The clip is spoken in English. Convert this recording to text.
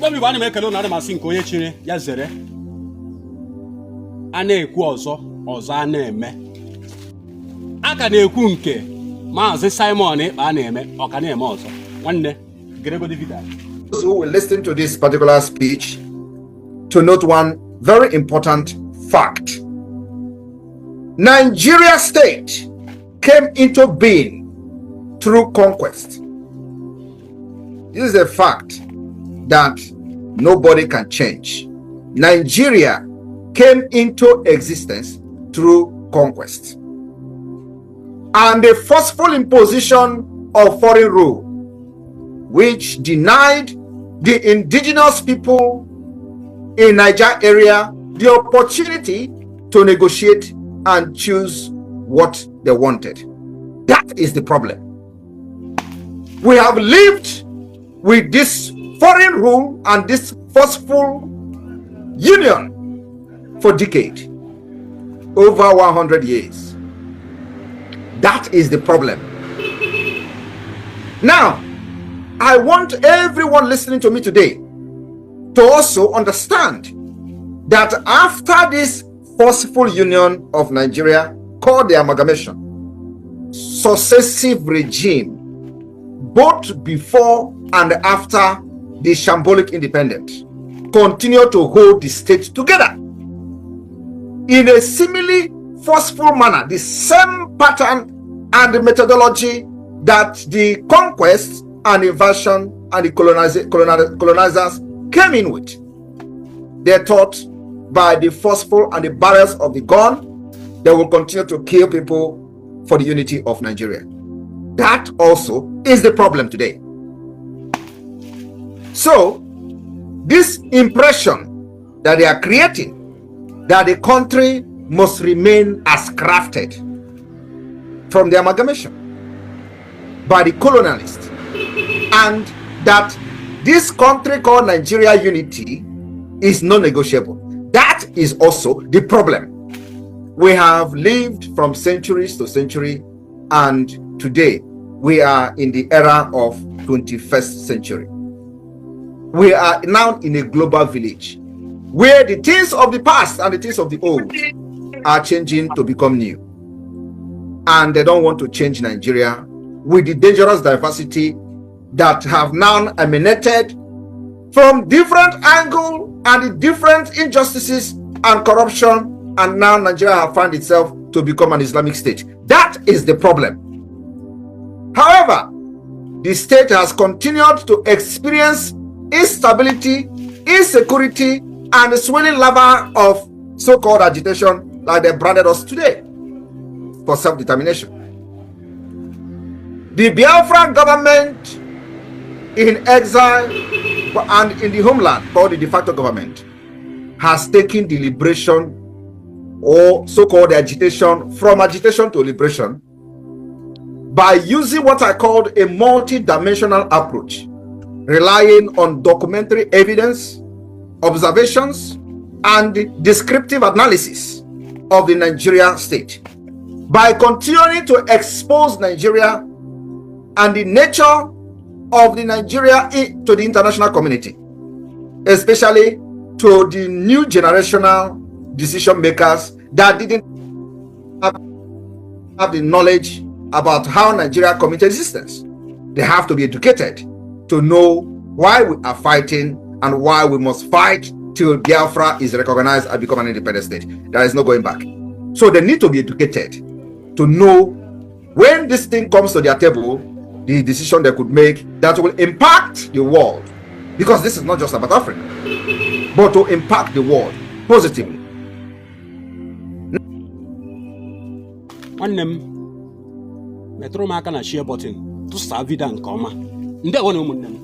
Igbo mi bana mekele na masị nke onye chiri ya zere. A na-ekwu ọzọ na-eme. Aka na-ekwu nke Mazi Simon ekpa na-eme ọ ka na-eme ọzọ. Nwanne Grego David. Those who will listen to this particular speech to note one very important fact. Nigeria state came into being through conquest. This is a fact that nobody can change. Nigeria came into existence through conquest. And the forceful imposition of foreign rule, which denied the indigenous people in Niger area the opportunity to negotiate and choose what they wanted. That is the problem. We have lived with this foreign rule and this forceful union for decades, over 100 years. That is the problem. Now, I want everyone listening to me today to also understand that after this forceful union of Nigeria called the amalgamation, successive regime, both before and after the shambolic independence, continue to hold the state together in a similarly forceful manner, the same pattern and the methodology that the conquest and invasion and the colonizers came in with. They thought by the forceful and the barrels of the gun, they will continue to kill people for the unity of Nigeria. That also is the problem today. So, this impression that they are creating, that the country must remain as crafted from the amalgamation by the colonialists, and that this country called Nigeria unity is non-negotiable. That is also the problem. We have lived from centuries to century, and today we are in the era of 21st century. We are now in a global village where the things of the past and the things of the old are changing to become new. And they don't want to change Nigeria with the dangerous diversity that have now emanated from different angles and the different injustices and corruption, and now Nigeria has found itself to become an Islamic state. That is the problem. However, the state has continued to experience instability, insecurity, and the swelling lava of so-called agitation like they branded us today for self-determination. The Biafran government in exile and in the homeland, called the de facto government, has taken the liberation or so-called agitation from agitation to liberation by using what I called a multi-dimensional approach, relying on documentary evidence, observations, and descriptive analysis of the Nigeria state. By continuing to expose Nigeria and the nature of the Nigeria to the international community, especially to the new generational decision makers that didn't have the knowledge about how Nigeria come into existence. They have to be educated to know why we are fighting and why we must fight till Biafra is recognized and become an independent state. There is no going back. So they need to be educated to know when this thing comes to their table, the decision they could make that will impact the world. Because this is not just about Africa, but to impact the world positively. Nwanne m metụrụ m aka na share button tụsa video nke ọma. Ndewo na ụmụnne m.